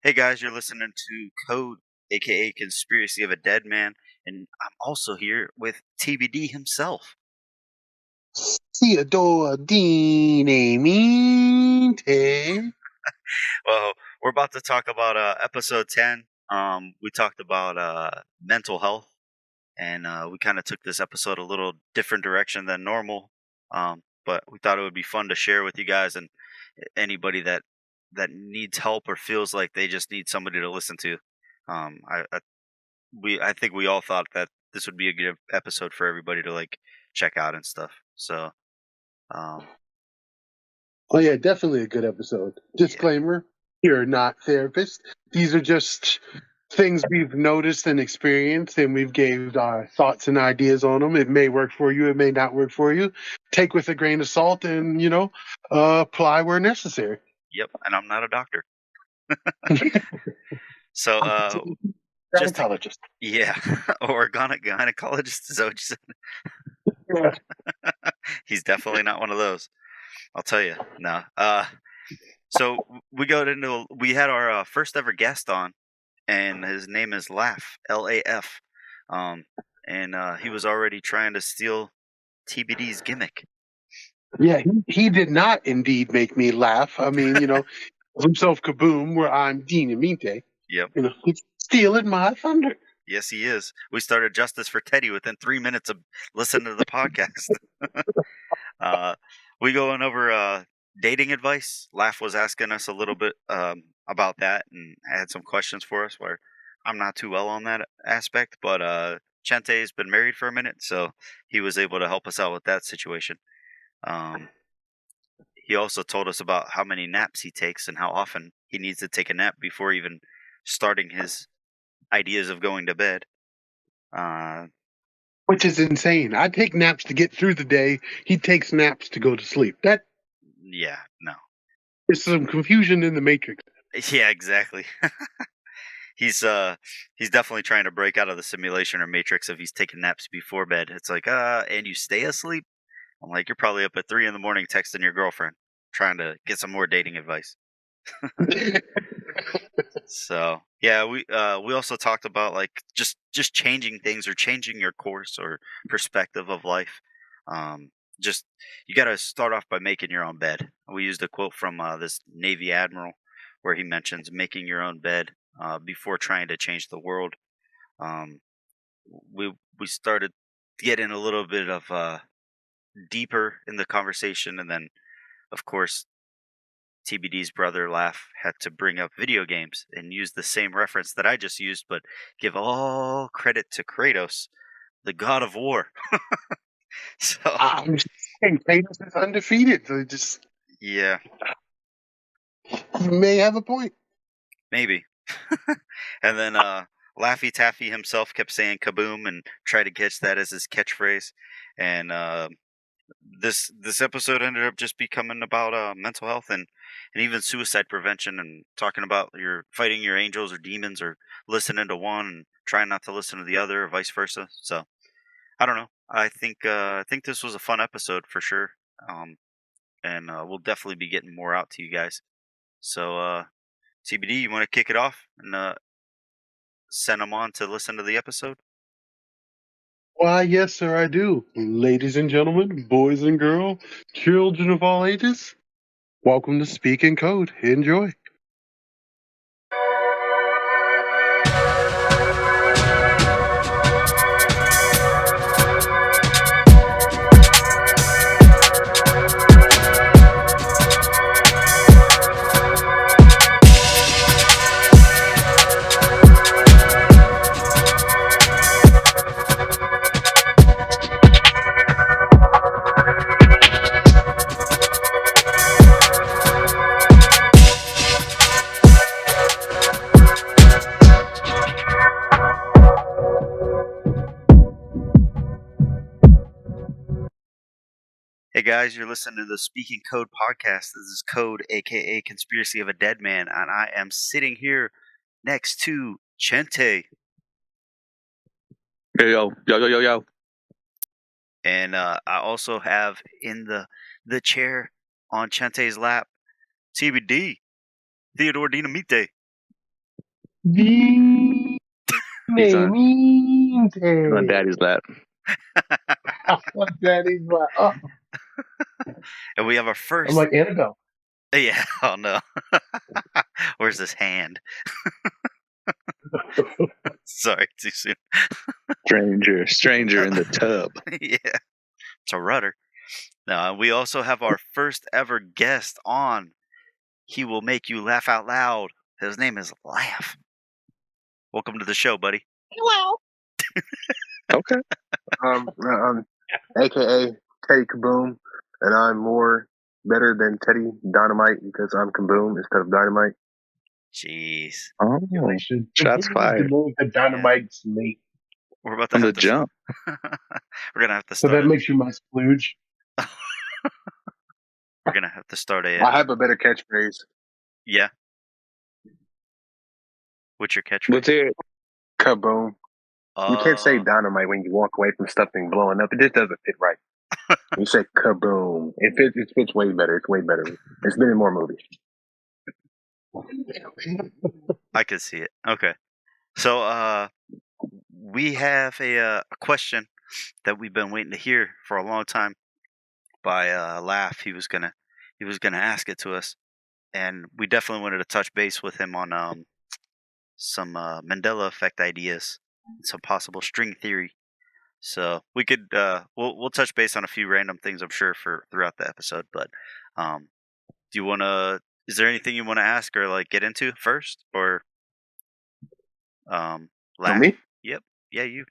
Hey guys, you're listening to Code, aka Conspiracy of a Dead Man, and I'm also here with TBD himself. Theodore Dean Aminte. Well, we're about to talk about episode 10. We talked about mental health, and we kind of took this episode a little different direction than normal. But we thought it would be fun to share with you guys and anybody that needs help or feels like they just need somebody to listen to. I think we all thought that this would be a good episode for everybody to like check out and stuff. So, um, Oh yeah, definitely a good episode. yeah, Disclaimer: you're not therapists. These are just things we've noticed and experienced, and we've gave our thoughts and ideas on them. It may work for you, it may not work for you. Take with a grain of salt, and apply where necessary. yep. And I'm not a doctor, so I'm a just to, gynecologist. yeah, or gynecologist is what you said. Yeah. He's definitely not one of those. I'll tell you. No. So we had our first ever guest on, and his name is Laugh, Laf, um, and he was already trying to steal TBD's gimmick. Yeah, he did not indeed make me laugh. I mean, himself kaboom, where I'm Dean Aminte. Yep. He's stealing my thunder. Yes, he is. We started Justice for Teddy within 3 minutes of listening to the podcast. uh, we going over dating advice. Laugh was asking us a little bit about that and had some questions for us. Where I'm not too well on that aspect, but Chante's been married for a minute, so he was able to help us out with that situation. Um, he also told us about how many naps he takes and how often he needs to take a nap before even starting his ideas of going to bed. Which is insane. I take naps to get through the day. He takes naps to go to sleep. That Yeah, no. is some confusion in the matrix. Yeah, exactly. He's definitely trying to break out of the simulation or matrix if he's taking naps before bed. It's like, and you stay asleep? I'm like, you're probably up at 3 in the morning texting your girlfriend, trying to get some more dating advice. So yeah, we also talked about like just changing things or changing your course or perspective of life. Just you got to start off by making your own bed. We used a quote from this Navy admiral where he mentions making your own bed before trying to change the world. Um, we started getting a little bit of deeper in the conversation, and then of course TBD's brother Laugh had to bring up video games and use the same reference that I just used, but give all credit to Kratos, the god of war. So I'm just saying, Kratos is undefeated. So just yeah, you may have a point. maybe. And then Laffy Taffy himself kept saying kaboom and tried to catch that as his catchphrase. And this episode ended up just becoming about mental health and even suicide prevention and talking about your fighting your angels or demons or listening to one and trying not to listen to the other or vice versa. So I don't know. I think this was a fun episode for sure. And we'll definitely be getting more out to you guys. So CBD, you want to kick it off and send them on to listen to the episode? Why, yes, sir, I do. Ladies and gentlemen, boys and girls, children of all ages, welcome to Speak in Code. Enjoy. Hey guys, you're listening to the Speaking Code podcast. This is Code, aka Conspiracy of a Dead Man, and I am sitting here next to Chente. Yo. And I also have in the chair on Chante's lap TBD, Theodore Dinamite. The He's on meantime. Daddy's lap. Daddy's like, oh. And we have our I'm first. like Annabelle. Yeah. Oh no. Where's this hand? Sorry, too soon. Stranger in the tub. Yeah. It's a rudder. Now we also have our first ever guest on. He will make you laugh out loud. His name is Laugh. Welcome to the show, buddy. Hello. Okay. AKA Teddy Kaboom, and I'm more better than Teddy Dynamite because I'm Kaboom instead of Dynamite. Jeez. Oh, Congratulations. shots fired. The Dynamite's late. We're about to From have the to jump. We're gonna have to So start. that makes you my splooge. We're gonna have to start a. I have a better catchphrase. Yeah. What's your catchphrase? Let's hear it. Kaboom. You can't say Dynamite when you walk away from something blowing up. It just doesn't fit right. You say Kaboom. It fits way better. It's way better. It's been in more movies. I can see it. Okay. So we have a question that we've been waiting to hear for a long time by Laugh. He was gonna ask it to us, and we definitely wanted to touch base with him on some Mandela effect ideas, some possible string theory. So we could we'll touch base on a few random things, I'm sure, for throughout the episode. But do you want to? Is there anything you want to ask or like get into first, or Laugh? Me? Yep. Yeah, you.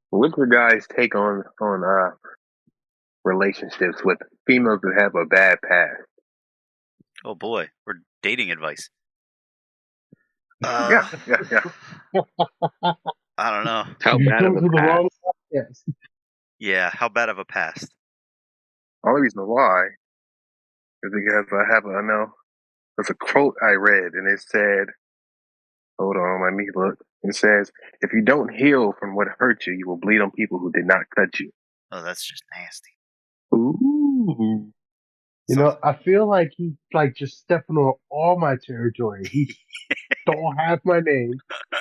What's your guys' take on relationships with females that have a bad past? Oh boy, we're dating advice. Yeah. I don't know. How You bad come of to a the pass? wrong yes. Yeah, how bad of a past? Only reason why is because I know there's a quote I read and it said, hold on, let me look. It says, if you don't heal from what hurt you, you will bleed on people who did not cut you. Oh, that's just nasty. Ooh. You know, I feel like he's like just stepping on all my territory. He stole half my name.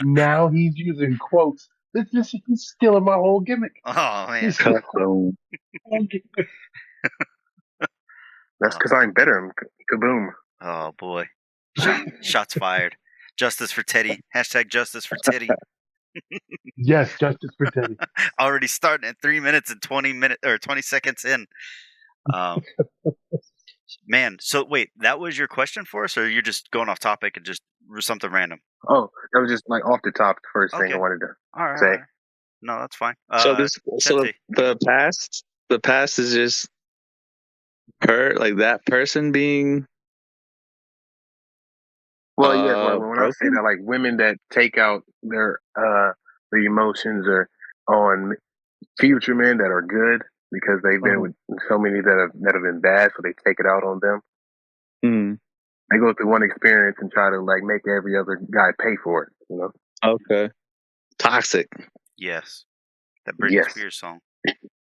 Now he's using quotes. He's stealing my whole gimmick. Oh man. He's stealing my Kaboom. whole gimmick. That's because I'm better. Kaboom. Oh boy. Shots fired. Justice for Teddy. Hashtag justice for Teddy. Yes, justice for Teddy. Already starting at 3 minutes and 20 seconds in. Man, so wait, that was your question for us, or you're just going off topic and just something random? Oh, that was just like off the top, the first thing I wanted to All right. say. All right. No, that's fine. So Chente. the past is just her, like that person being. Well, yes, when I say broken? that, like women that take out their emotions or on future men that are good because they've been with so many that have been bad, so they take it out on them. Mm. They go through one experience and try to like make every other guy pay for it. You know? Okay. Toxic. Yes. That Britney Spears song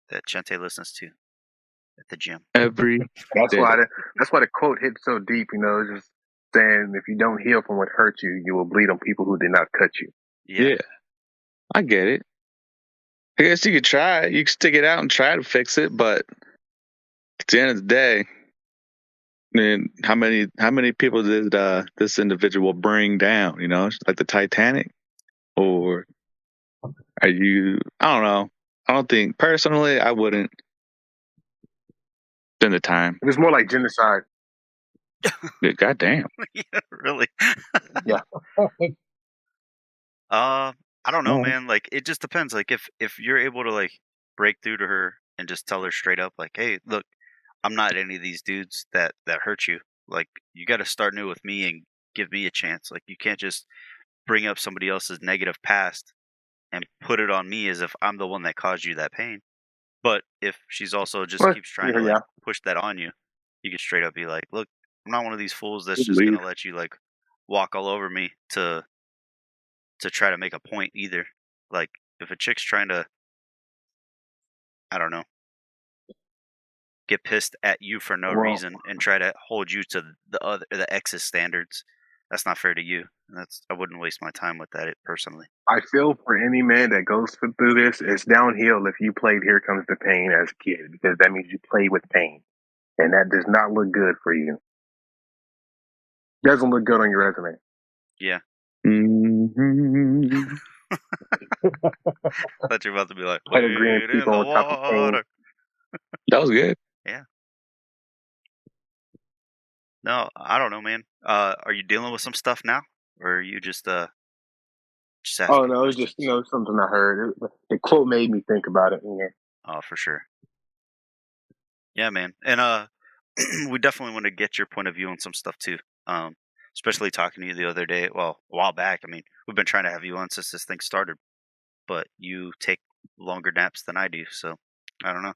that Chente listens to at the gym. Every That's day. why the quote hit so deep. You know, it's just saying if you don't heal from what hurt you, you will bleed on people who did not cut you. Yeah. I get it. I guess you could try it. You could stick it out and try to fix it, but at the end of the day, man, how many people did this individual bring down? You know, like the Titanic, or are you? I don't know. I don't think personally, I wouldn't spend the time. It was more like genocide. God damn. Yeah, really? Yeah. I don't know, No. man. Like, it just depends. Like, if you're able to like break through to her and just tell her straight up, like, hey, look, I'm not any of these dudes that hurt you. Like, you got to start new with me and give me a chance. Like, you can't just bring up somebody else's negative past and put it on me as if I'm the one that caused you that pain. But if she's also just keeps trying to like push that on you, you can straight up be like, look, I'm not one of these fools that's just gonna let you like walk all over me to try to make a point either. Like, if a chick's trying to, I don't know, get pissed at you for no reason and try to hold you to the ex's standards, that's not fair to you. I wouldn't waste my time with that personally. I feel for any man that goes through this, it's downhill if you played Here Comes the Pain as a kid, because that means you play with pain. And that does not look good for you. Doesn't look good on your resume. Yeah. Mm-hmm. I thought you were about to be like, Agreeing wait in people the on top of pain. water. That was good. Yeah. No, I don't know, man. Are you dealing with some stuff now, or are you just asking Oh no, it's questions? just something I heard. The quote made me think about it. Oh, for sure. Yeah, man. And we definitely want to get your point of view on some stuff too. Especially talking to you the other day. Well, a while back. I mean, we've been trying to have you on since this thing started, but you take longer naps than I do, so I don't know.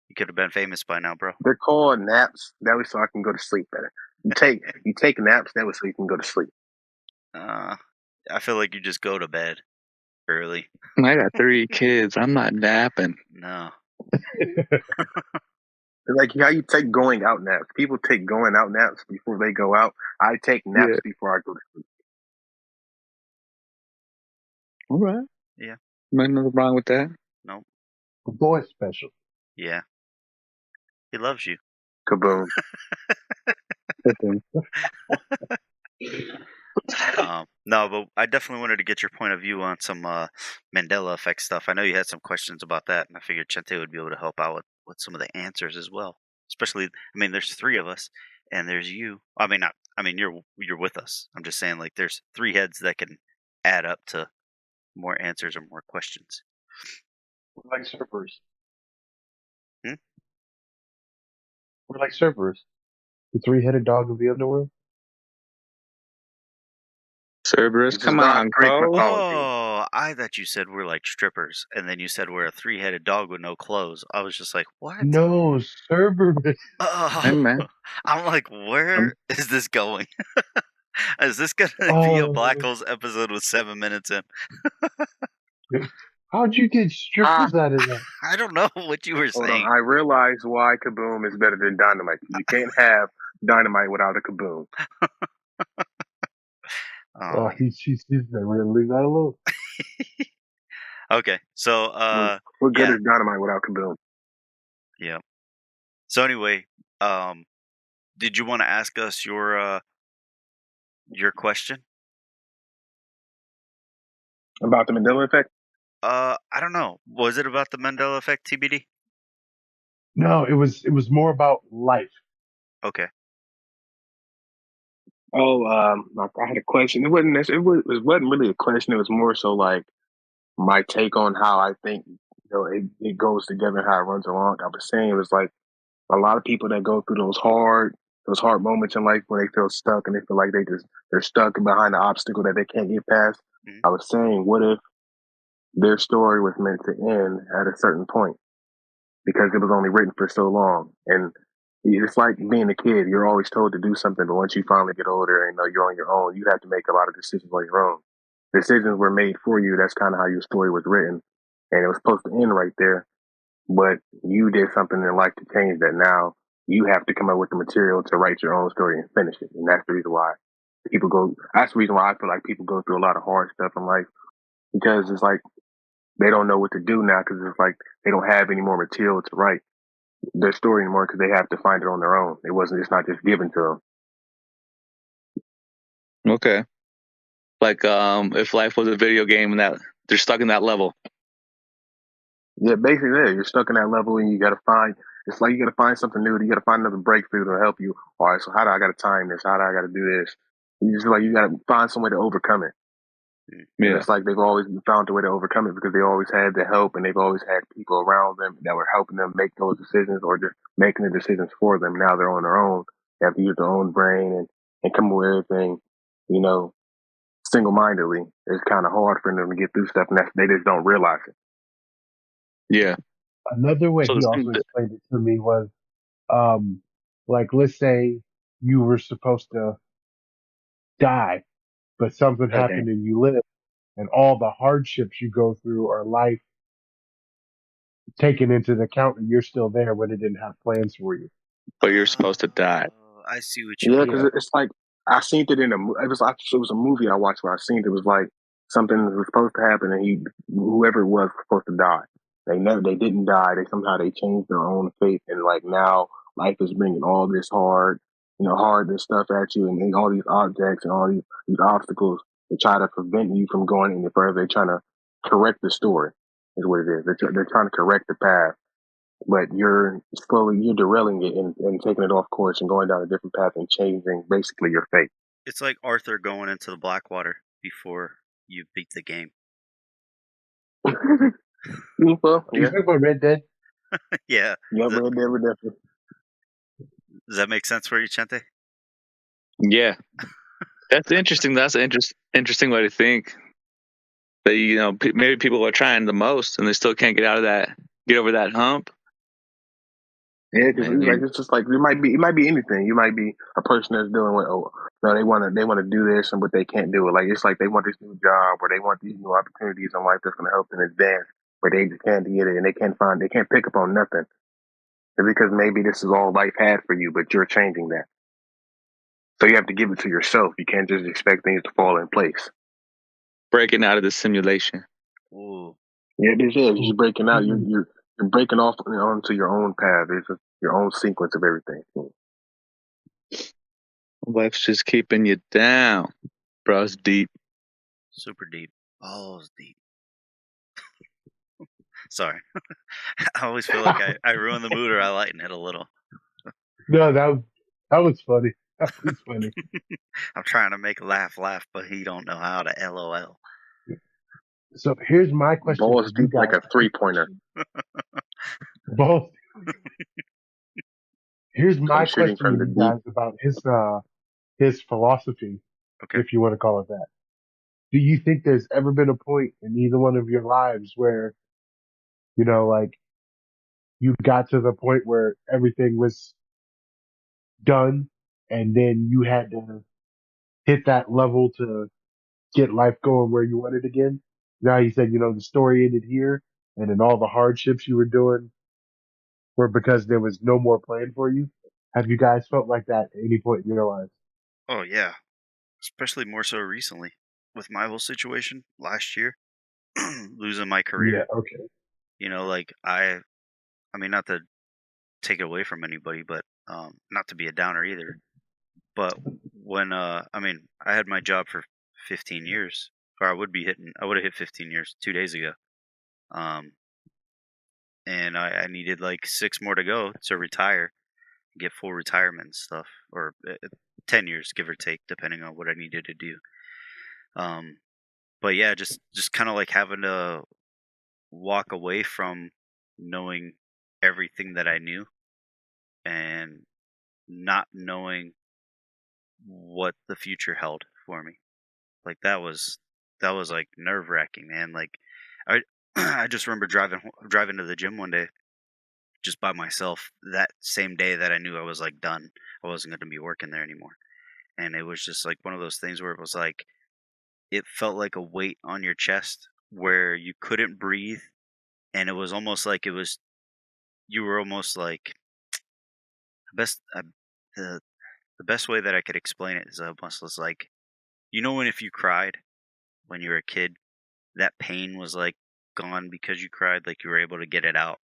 You could have been famous by now, bro. They're called naps. That way, so I can go to sleep better. You take naps. That way, so you can go to sleep. I feel like you just go to bed early. I got 3 kids. I'm not napping. No. Like how you take going out naps. People take going out naps before they go out. I take naps before I go to sleep. All right. Yeah. Nothing wrong with that. Nope. The boy's special. Yeah. He loves you. Kaboom. No, but I definitely wanted to get your point of view on some Mandela effect stuff. I know you had some questions about that, and I figured Chente would be able to help out with some of the answers as well. Especially, I mean, there's 3 of us, and there's you. I mean, not. I mean, you're with us. I'm just saying, like, there's 3 heads that can add up to more answers or more questions. We're like surfers. Hmm? We're like surfers. The 3-headed dog of the underworld. Cerberus, This is come not on, Greek Cole. mythology. Oh, I thought you said we're like strippers, and then you said we're a 3-headed dog with no clothes. I was just like, what? No, Cerberus. Hey, Oh, man. I'm like, where is this going? Is this going to be a Black Holes episode with 7 minutes in? How'd you get strippers out of that? I don't know what you were Hold saying. on. I realize why Kaboom is better than Dynamite. You can't have Dynamite without a Kaboom. Oh, she's really not alone. Okay, so what good yeah. is Dynamite without Kaboom? Yeah. So anyway, did you want to ask us your question about the Mandela effect? I don't know. Was it about the Mandela effect, TBD? No, it was more about life. Okay. Oh, I had a question. It wasn't really a question. It was more so like my take on how I think it goes together, how it runs along. I was saying it was like a lot of people that go through those hard moments in life where they feel stuck and they feel like they're stuck behind the obstacle that they can't get past. Mm-hmm. I was saying, what if their story was meant to end at a certain point because it was only written for so long? And it's like being a kid. You're always told to do something, but once you finally get older and you're on your own, you have to make a lot of decisions on your own. Decisions were made for you. That's kind of how your story was written. And it was supposed to end right there. But you did something in life to change that. Now you have to come up with the material to write your own story and finish it. And that's the reason why that's the reason why I feel like people go through a lot of hard stuff in life, because it's like they don't know what to do now, because it's like they don't have any more material to write their story anymore, because they have to find it on their own. It's not just given to them. Okay. Like, if life was a video game and that they're stuck in that level. Yeah, basically, you're stuck in that level, and it's like you got to find something new. You got to find another breakthrough to help you. All right, so how do I got to time this? How do I got to do this? You got to find some way to overcome it. Yeah. And it's like they've always found a way to overcome it because they always had the help, and they've always had people around them that were helping them make those decisions or just making the decisions for them. Now they're on their own. They have to use their own brain and come up with everything, single-mindedly. It's kind of hard for them to get through stuff, and they just don't realize it. Yeah. Another way he also explained it to me was, like, let's say you were supposed to die, but something happened and you live, and all the hardships you go through are life taken into the account, and you're still there when it didn't have plans for you. But you're supposed to die. I see what you mean. Yeah, because it's like I seen it in it was a movie I watched where I seen it was like something was supposed to happen and whoever it was supposed to die. They didn't die. They changed their own fate and like now life is bringing all this hard this stuff at you and all these objects and all these obstacles to try to prevent you from going any further. They're trying to correct the story is what it is. They're trying to correct the path, but you're derailing it and taking it off course and going down a different path and changing basically your fate. It's like Arthur going into the Blackwater before you beat the game. Well, You yeah. talking about Red Dead? Yeah. Yeah, Red Dead Redemption. Does that make sense for you, Chente? Yeah, that's interesting. That's an interesting way to think. That maybe people are trying the most and they still can't get over that hump. Yeah, because it's just like it might be anything. You might be a person that's dealing with they want to do this but they can't do it. Like it's like they want this new job or they want these new opportunities in life that's going to help them advance, but they just can't get it and they can't pick up on nothing. It's because maybe this is all life had for you, but you're changing that. So you have to give it to yourself. You can't just expect things to fall in place. Breaking out of the simulation. Ooh. Yeah, this is. You're breaking out. You're breaking off onto your own path. It's just your own sequence of everything. Life's just keeping you down. Bro, it's deep. Super deep. Balls deep. Sorry. I always feel like I ruin the mood or I lighten it a little. No, that was funny. That was funny. I'm trying to make laugh, but he don't know how to LOL. So here's my question. Balls deep like a 3-pointer. Both. Here's my shooting question from to the you guys about his philosophy, Okay. if you want to call it that. Do you think there's ever been a point in either one of your lives where, like you got to the point where everything was done and then you had to hit that level to get life going where you want it again? Now you said, the story ended here and then all the hardships you were doing were because there was no more plan for you. Have you guys felt like that at any point in your lives? Oh yeah. Especially more so recently with my whole situation last year, losing my career. Yeah. Okay. Like I mean, not to take it away from anybody, but not to be a downer either. But when I had my job for 15 years, or I would have hit 15 years 2 days ago. And I needed like 6 more to go to retire, get full retirement and stuff, or 10 years, give or take, depending on what I needed to do. But yeah, just kind of like having to walk away from knowing everything that I knew and not knowing what the future held for me. Like that was like nerve wracking, man. Like I I just remember driving to the gym one day just by myself that same day that I knew I was like done. I wasn't going to be working there anymore. And it was just like one of those things where it was like it felt like a weight on your chest where you couldn't breathe, and it was almost like you were almost like best the the best way that I could explain it is almost was like when if you cried when you were a kid, that pain was like gone because you cried, like you were able to get it out.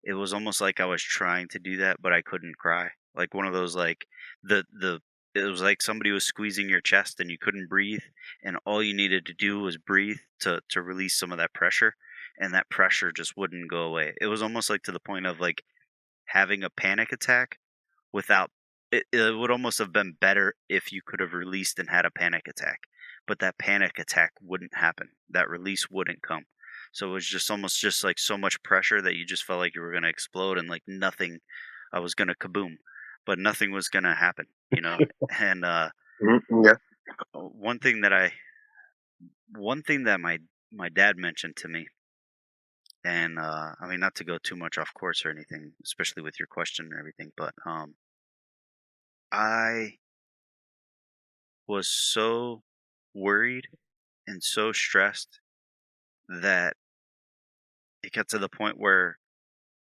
It was almost like I was trying to do that, but I couldn't cry. Like one of those like the it was like somebody was squeezing your chest and you couldn't breathe, and all you needed to do was breathe to release some of that pressure, and that pressure just wouldn't go away. It was almost like to the point of like having a panic attack without it would almost have been better if you could have released and had a panic attack, but that panic attack wouldn't happen. That release wouldn't come. So it was just almost just like so much pressure that you just felt like you were going to explode, and like nothing I was going to kaboom, but nothing was going to happen, and Yeah. one thing that my dad mentioned to me, and I mean, not to go too much off course or anything, especially with your question and everything, but I was so worried and so stressed that it got to the point where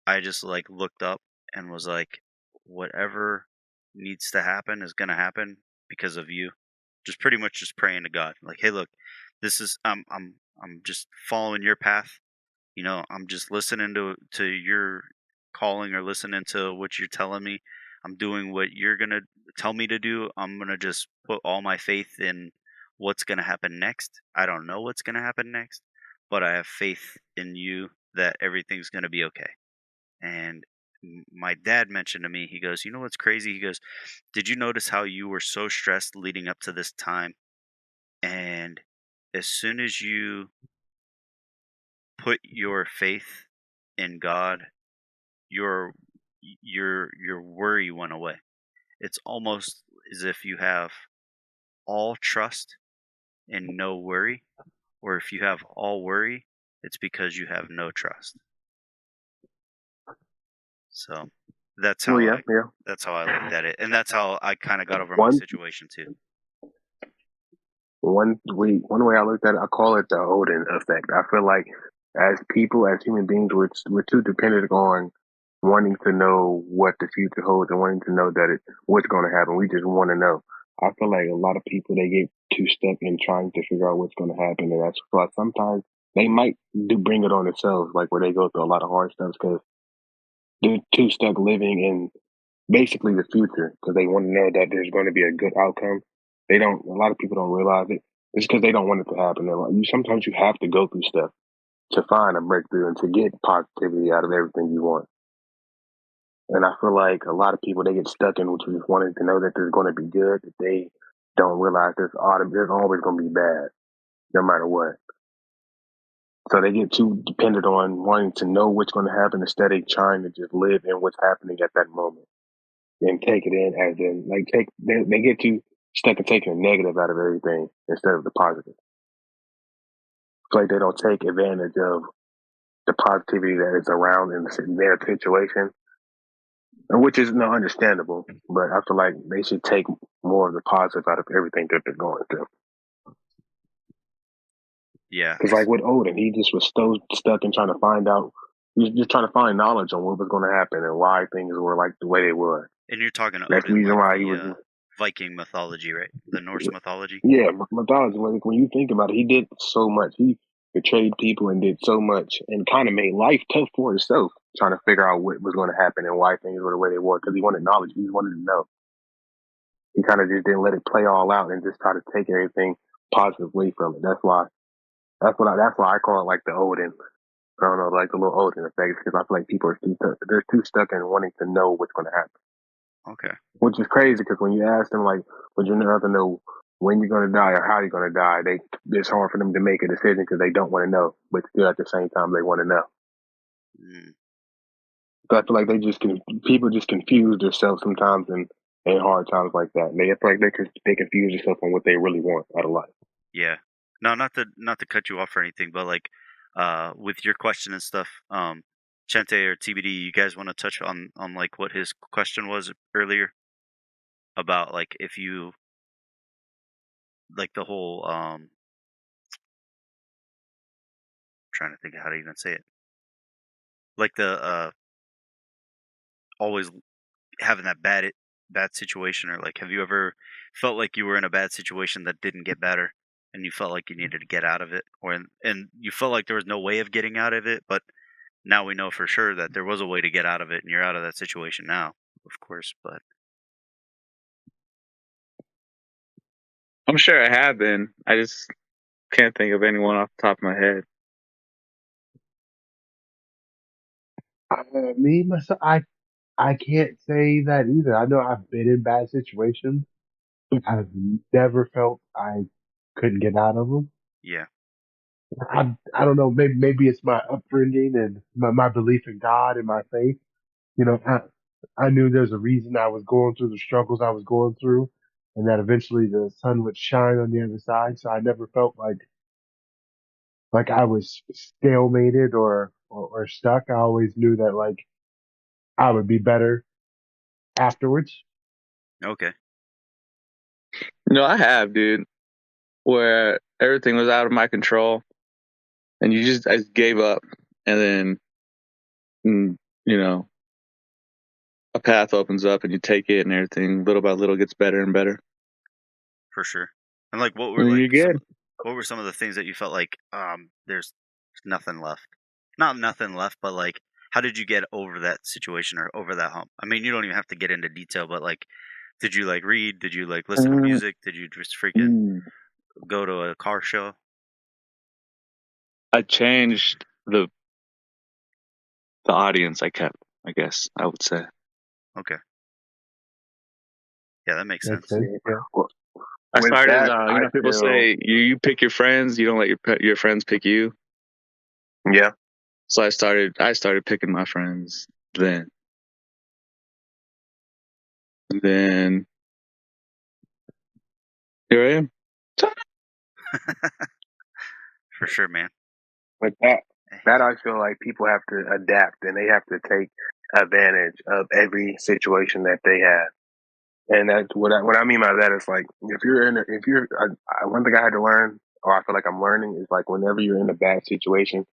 I just like looked up and was like, whatever needs to happen is going to happen because of you. Just pretty much just praying to God, like, hey, look, this is I'm just following your path. I'm just listening to your calling, or listening to what you're telling me. I'm doing what you're gonna tell me to do. I'm gonna just put all my faith in what's gonna happen next. I don't know what's gonna happen next, but I have faith in you that everything's gonna be okay. And my dad mentioned to me, he goes, you know what's crazy? He goes, did you notice how you were so stressed leading up to this time? And as soon as you put your faith in God, your your worry went away. It's almost as if you have all trust and no worry, or if you have all worry, it's because you have no trust. So that's Well, how yeah, I yeah. that's how I looked at it, and that's how I kind of got over my One situation too. one way I looked at it, I call it the Odin effect. I feel like as people, as human beings, we're too dependent on wanting to know what the future holds and wanting to know what's going to happen. We just want to know. I feel like a lot of people, they get too stuck in trying to figure out what's going to happen, and that's why sometimes they might do bring it on themselves, like where they go through a lot of hard stuff because they're too stuck living in basically the future because they want to know that there's going to be a good outcome. They don't. A lot of people don't realize it. It's because they don't want it to happen. Sometimes you have to go through stuff to find a breakthrough and to get positivity out of everything you want. And I feel like a lot of people, they get stuck in just wanting to know that there's going to be good. That they don't realize there's always going to be bad, no matter what. So they get too dependent on wanting to know what's going to happen instead of trying to just live in what's happening at that moment and take it in as in like they get too stuck in taking the negative out of everything instead of the positive. It's like they don't take advantage of the positivity that is around in their situation, and which is no understandable. But I feel like they should take more of the positive out of everything that they're going through. Yeah. Because like with Odin, he just was so stuck in trying to find out. He was just trying to find knowledge on what was going to happen and why things were like the way they were. And you're talking That's the Odin, reason like why he was. the Viking mythology, right? The Norse mythology. Yeah, mythology. Like when you think about it, he did so much. He betrayed people and did so much, and kind of made life tough for himself, trying to figure out what was going to happen and why things were the way they were. Because he wanted knowledge. He wanted to know. He kind of just didn't let it play all out and just try to take everything positively from it. That's why I call it like the Odin. I don't know, like the little Odin effect, because I feel like people are they're too stuck in wanting to know what's going to happen. Okay. Which is crazy because when you ask them, like, would you rather know when you're going to die or how you're going to die, it's hard for them to make a decision because they don't want to know, but still at the same time they want to know. Mm. So I feel like people just confuse themselves sometimes in hard times like that. And I feel like they confuse themselves on what they really want out of life. Yeah. No, not to cut you off or anything, but like with your question and stuff, Chente or TBD, you guys want to touch on like what his question was earlier about like if you like the whole trying to think of how to even say it. Like the always having that bad situation, or like have you ever felt like you were in a bad situation that didn't get better and you felt like you needed to get out of it, or and you felt like there was no way of getting out of it, but now we know for sure that there was a way to get out of it and you're out of that situation now, of course, but I'm sure I have been. I just can't think of anyone off the top of my head. Me myself, I can't say that either. I know I've been in bad situations. I've never felt I couldn't get out of them. yeah. I don't know. Maybe it's my upbringing and my belief in God and my faith. You know, I knew there's a reason I was going through the struggles I was going through, and that eventually the sun would shine on the other side. So I never felt like I was stalemated or stuck. I always knew that like I would be better afterwards. Okay. No, I have, dude, where everything was out of my control and I just gave up, and then, you know, a path opens up and you take it and everything little by little gets better and better. for sure. And like, what were You're good. what were some of the things that you felt like there's nothing left? Not nothing left, but like, how did you get over that situation or over that hump? I mean, you don't even have to get into detail, but like, did you like read? Did you like listen to music? Did you just freaking go to a car show? I changed the audience I kept, I guess I would say. Okay. Yeah, that makes sense. Yeah. Well, I with started, that, you know, I people feel, say you pick your friends, you don't let your friends pick you. yeah. So I started picking my friends then. And then here I am. For sure, man. With that I feel like people have to adapt and they have to take advantage of every situation that they have. And that's what I mean by that is like one thing I had to learn, or I feel like I'm learning, is like whenever you're in a bad situation,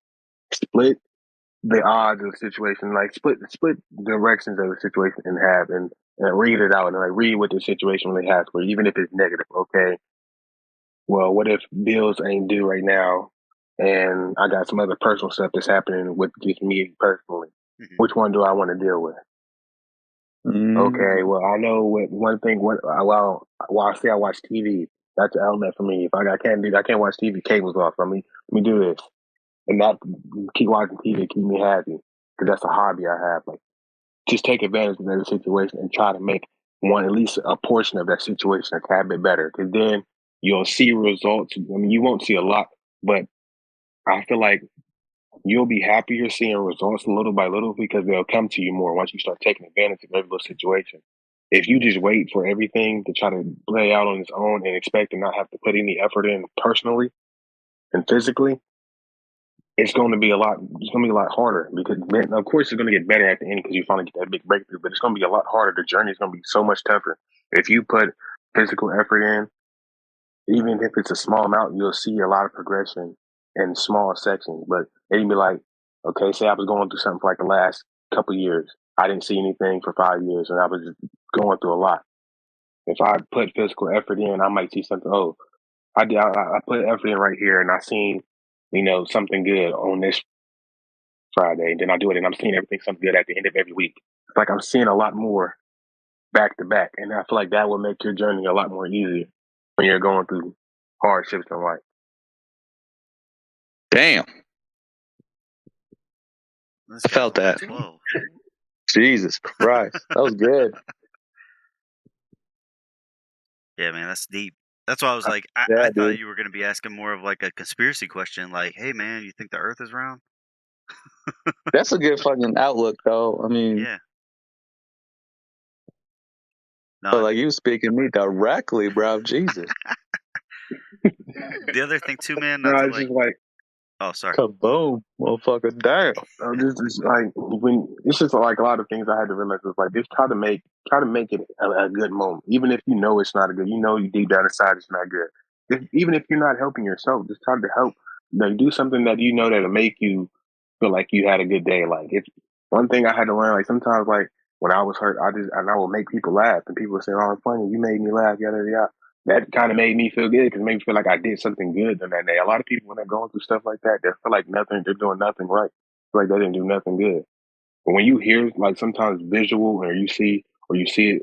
split the odds of the situation, like split directions of the situation in half, and read it out and like read what the situation really has for you, even if it's negative. Okay, well, what if bills ain't due right now, and I got some other personal stuff that's happening with just me personally? Mhm. Which one do I want to deal with? Okay, well, I know what one thing. While I say I watch TV, that's an element for me. If I can't watch TV, cables off. Let me do this, and that keep watching TV, keep me happy, because that's a hobby I have. Like, just take advantage of every situation and try to make one, at least a portion of that situation, a tad bit better. Because then you'll see results. I mean, you won't see a lot, but I feel like you'll be happier seeing results little by little because they'll come to you more once you start taking advantage of every little situation. If you just wait for everything to try to play out on its own and expect to not have to put any effort in personally and physically, it's going to be a lot. It's going to be a lot harder because, of course, it's going to get better at the end because you finally get that big breakthrough. But it's going to be a lot harder. The journey is going to be so much tougher if you put physical effort in. Even if it's a small amount, you'll see a lot of progression in small sections. But it'd be like, okay, say I was going through something for like the last couple of years. I didn't see anything for 5 years, and I was just going through a lot. If I put physical effort in, I might see something. Oh, I put effort in right here, and I seen, something good on this Friday. Then I do it, and I'm seeing everything something good at the end of every week. It's like I'm seeing a lot more back to back, and I feel like that will make your journey a lot more easier when you're going through hardships in life. Damn. This I felt guy's that. 12. Jesus Christ. That was good. Yeah, man, that's deep. That's why I was like, Yeah, I thought dude. you were gonna be asking more of like a conspiracy question, like, "Hey, man, you think the Earth is round?" That's a good fucking outlook, though. I mean, Yeah. but No, like you speaking to me directly, bro. Jesus. the other thing too, man, No, not to it's like. just like Oh, Sorry. Kaboom, motherfucker. Damn. just like when it's just like a lot of things I had to realize was like just try to make it a good moment, even if you know it's not a good. You know, you deep down inside it's not good. Even if you're not helping yourself, just try to help. Do something that you know that'll make you feel like you had a good day. Like it's one thing I had to learn. Like sometimes, like when I was hurt, I will make people laugh, and people would say, "Oh, it's funny, you made me laugh." Yada yada yada. That kind of made me feel good because it made me feel like I did something good on that day. A lot of people when they're going through stuff like that, they feel like they're doing nothing right. Feel like they didn't do nothing good. But when you hear like sometimes visual or you see it,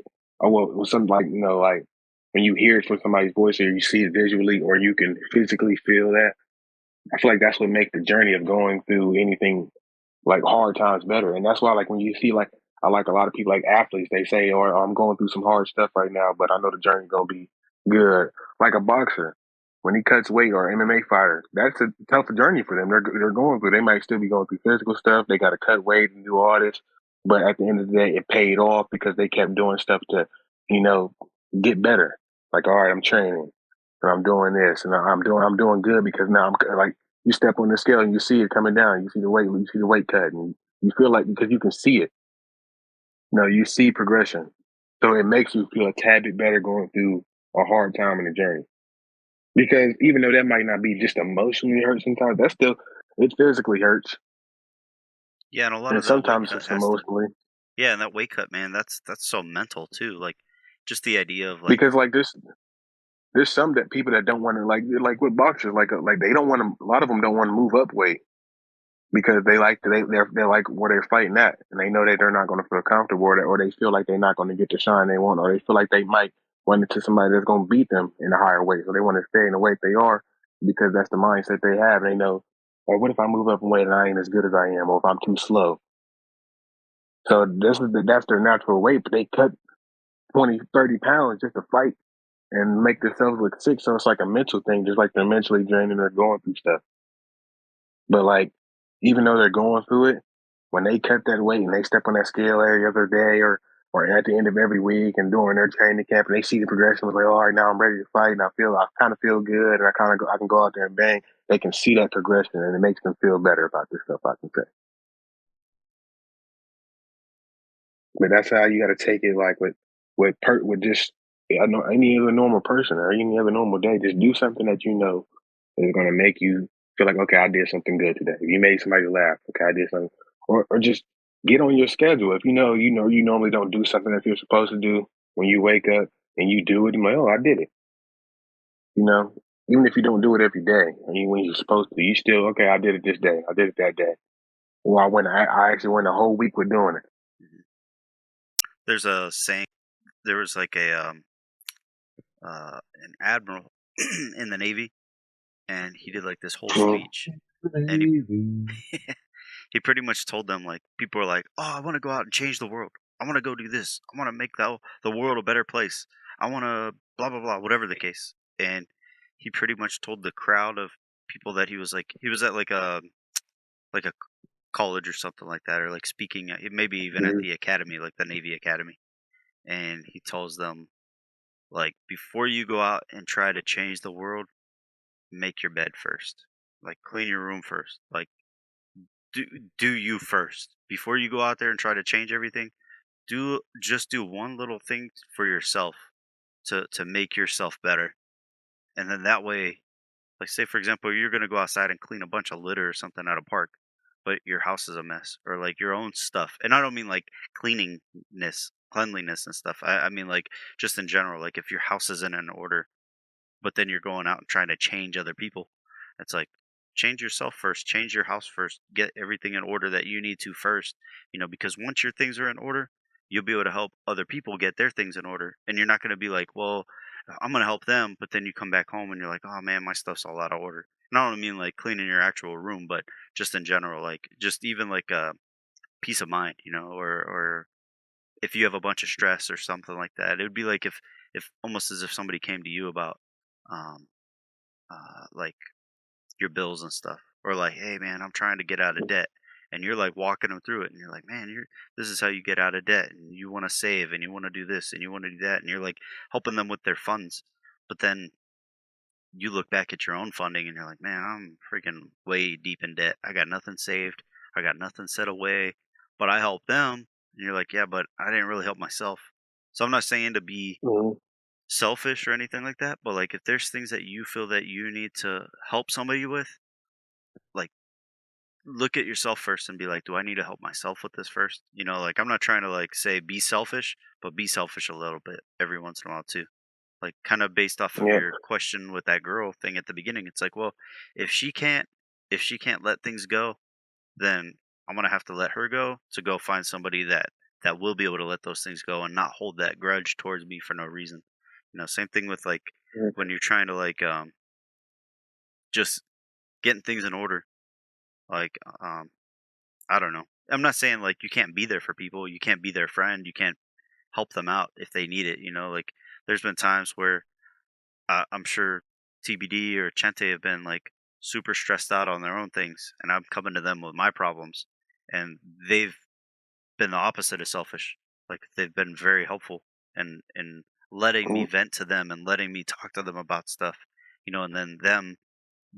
something like like when you hear it from somebody's voice or you see it visually or you can physically feel that, I feel like that's what makes the journey of going through anything like hard times better. And that's why like when you see like I like a lot of people like athletes, they say, or I'm going through some hard stuff right now, but I know the journey gonna be good. Like a boxer, when he cuts weight or MMA fighter, that's a tough journey for them. They're going through. They might still be going through physical stuff. They got to cut weight and do all this, but at the end of the day, it paid off because they kept doing stuff to, you know, get better. Like, all right, I'm training, and I'm doing this, and I'm doing good because now I'm like you step on the scale and you see it coming down. You see the weight cut, and you feel like because you can see it. You see progression, so it makes you feel a tad bit better going through a hard time in the journey. Because even though that might not be just emotionally hurt, sometimes that still it physically hurts, Yeah, and a lot and of that weight sometimes cut it's has to. emotionally. Yeah, and that weight cut, man, that's so mental too. Like, just the idea of like, Because like this, there's some that people that don't want to like with boxers, like they don't want to. A lot of them don't want to move up weight because they like they're like where they're fighting at, and they know that they're not going to feel comfortable, or they feel like they're not going to get the shine they want, or they feel like they might run into somebody that's going to beat them in a higher weight, so they want to stay in the weight they are because that's the mindset they have. They know, or what if I move up in weight and I ain't as good as I am, or if I'm too slow. So that's their natural weight, but they cut 20, 30 pounds just to fight and make themselves look sick. So it's like a mental thing, just like they're mentally drained and they're going through stuff. But like, even though they're going through it, when they cut that weight and they step on that scale every other day or at the end of every week and during their training camp and they see the progression, it's like, all right, now I'm ready to fight and I kind of feel good and I can go out there and bang. They can see that progression and it makes them feel better about this stuff, I can say. But that's how you got to take it, like with just any other normal person or any other normal day. Just do something that you know is going to make you feel like, okay, I did something good today. If you made somebody laugh, okay, I did something, or just get on your schedule. If you know you normally don't do something that you're supposed to do when you wake up and you do it, you're like, oh, I did it. You know, even if you don't do it every day, when you're supposed to, you still okay. I did it this day. I did it that day. Well, I actually went a whole week with doing it. There's a saying. There was like an admiral in the Navy, and he did like this whole speech, and he pretty much told them, like, people are like, oh, I want to go out and change the world. I want to go do this. I want to make the world a better place. I want to blah blah blah, whatever the case. And he pretty much told the crowd of people that he was at like a college or something like that, or like speaking, maybe even at the academy, like the Navy Academy. And he tells them, like, before you go out and try to change the world, make your bed first. Like, clean your room first. Like, do you first before you go out there and try to change everything. Do one little thing for yourself to make yourself better, and then that way, like, say for example, you're gonna go outside and clean a bunch of litter or something at a park, but your house is a mess, or like your own stuff. And I don't mean like cleanliness and stuff. I mean like just in general, like if your house isn't in order, but then you're going out and trying to change other people. It's like, change yourself first, change your house first, get everything in order that you need to first, because once your things are in order, you'll be able to help other people get their things in order. And you're not going to be like, well, I'm going to help them, but then you come back home and you're like, oh man, my stuff's all out of order. And I don't mean like cleaning your actual room, but just in general, like just even like a peace of mind, or if you have a bunch of stress or something like that. It would be like if almost as if somebody came to you about um like your bills and stuff, or like, hey man, I'm trying to get out of debt, and you're like walking them through it, and you're like, man, this is how you get out of debt, and you want to save, and you want to do this, and you want to do that, and you're like helping them with their funds. But then you look back at your own funding, and you're like, man, I'm freaking way deep in debt. I got nothing saved, I got nothing set away, but I help them. And you're like, yeah, but I didn't really help myself. So I'm not saying to be selfish or anything like that, but like if there's things that you feel that you need to help somebody with, like, look at yourself first and be like, do I need to help myself with this first? Like, I'm not trying to like say be selfish, but be selfish a little bit every once in a while too. Like, kind of based off of Yeah. your question with that girl thing at the beginning, it's like, well, if she can't let things go, then I'm gonna have to let her go to go find somebody that will be able to let those things go and not hold that grudge towards me for no reason. Same thing with like when you're trying to like just getting things in order. Like, I don't know. I'm not saying like you can't be there for people, you can't be their friend, you can't help them out if they need it. Like there's been times where I'm sure TBD or Chente have been like super stressed out on their own things, and I'm coming to them with my problems, and they've been the opposite of selfish. Like, they've been very helpful and letting me vent to them and letting me talk to them about stuff, and then them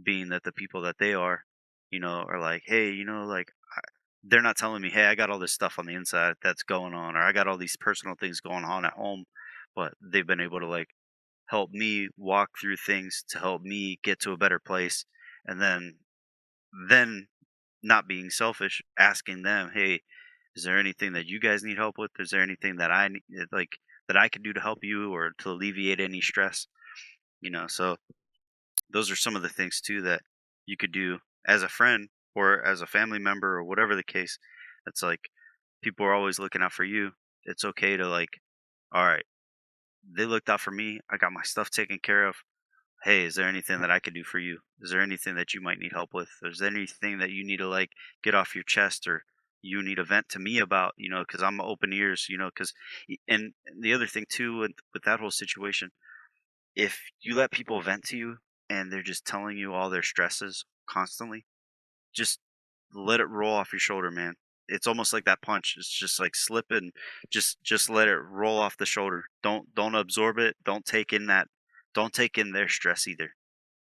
being that the people that they are like, hey, like, they're not telling me, hey, I got all this stuff on the inside that's going on, or I got all these personal things going on at home, but they've been able to like help me walk through things to help me get to a better place. And then not being selfish, asking them, hey, is there anything that you guys need help with? Is there anything that I need, like, that I can do to help you or to alleviate any stress? So those are some of the things too that you could do as a friend or as a family member or whatever the case. It's like people are always looking out for you. It's okay to like, all right, they looked out for me. I got my stuff taken care of. Hey, is there anything that I could do for you? Is there anything that you might need help with? Is there anything that you need to like get off your chest or you need to vent to me about, because I'm open ears, because, and the other thing too, with that whole situation, if you let people vent to you and they're just telling you all their stresses constantly, just let it roll off your shoulder, man. It's almost like that punch. It's just like slip it and just let it roll off the shoulder. Don't absorb it. Don't take in their stress either.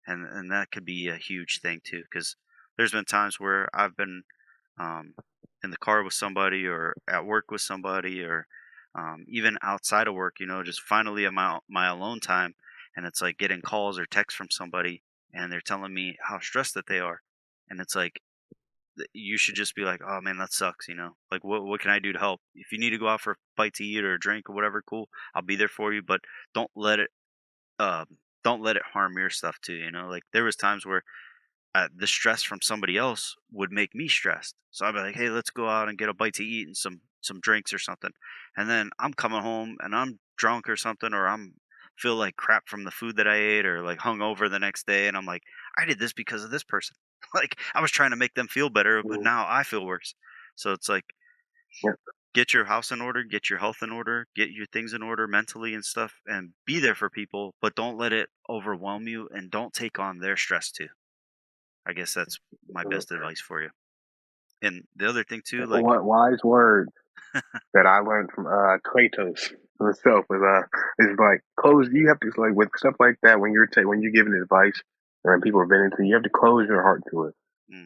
And that could be a huge thing too, because there's been times where I've been um, in the car with somebody or at work with somebody or even outside of work, just finally at my alone time, and it's like getting calls or texts from somebody and they're telling me how stressed that they are, and it's like you should just be like, oh man, that sucks, like what can I do to help? If you need to go out for a bite to eat or a drink or whatever, cool, I'll be there for you, but don't let it um, don't let it harm your stuff too. Like there was times where the stress from somebody else would make me stressed. So I'd be like, hey, let's go out and get a bite to eat and some drinks or something. And then I'm coming home and I'm drunk or something, or I'm feel like crap from the food that I ate, or like hungover the next day, and I'm like, I did this because of this person. Like I was trying to make them feel better, but now I feel worse. So it's like, get your house in order, get your health in order, get your things in order mentally and stuff, and be there for people, but don't let it overwhelm you and don't take on their stress too. I guess that's my best advice for you. And the other thing too, like, What wise word that I learned from Kratos himself is like close. You have to like with stuff like that when when you're giving advice and people are venting to you, you have to close your heart to it.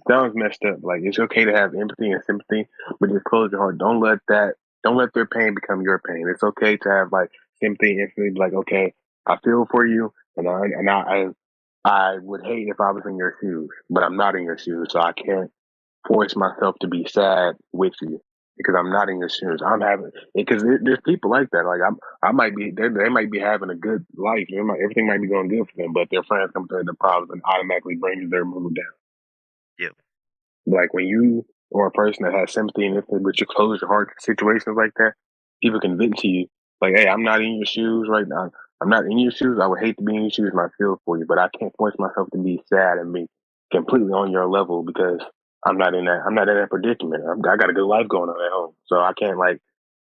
Sounds messed up. Like it's okay to have empathy and sympathy, but just close your heart. Don't let their pain become your pain. It's okay to have like sympathy and empathy. Like, okay, I feel for you, and I would hate if I was in your shoes, but I'm not in your shoes, so I can't force myself to be sad with you because I'm not in your shoes. I'm having because there's people like that. Like I might be they might be having a good life. Everything might be going good for them, but their friends come through the problems and automatically brings their mood down. yeah, Like when you are a person that has sympathy and empathy, but you close your heart to situations like that, people can vent to you. Like, hey, I'm not in your shoes right now. I'm not in your shoes. I would hate to be in your shoes and I feel for you, but I can't force myself to be sad and be completely on your level because I'm not in that predicament. I got a good life going on at home. So I can't like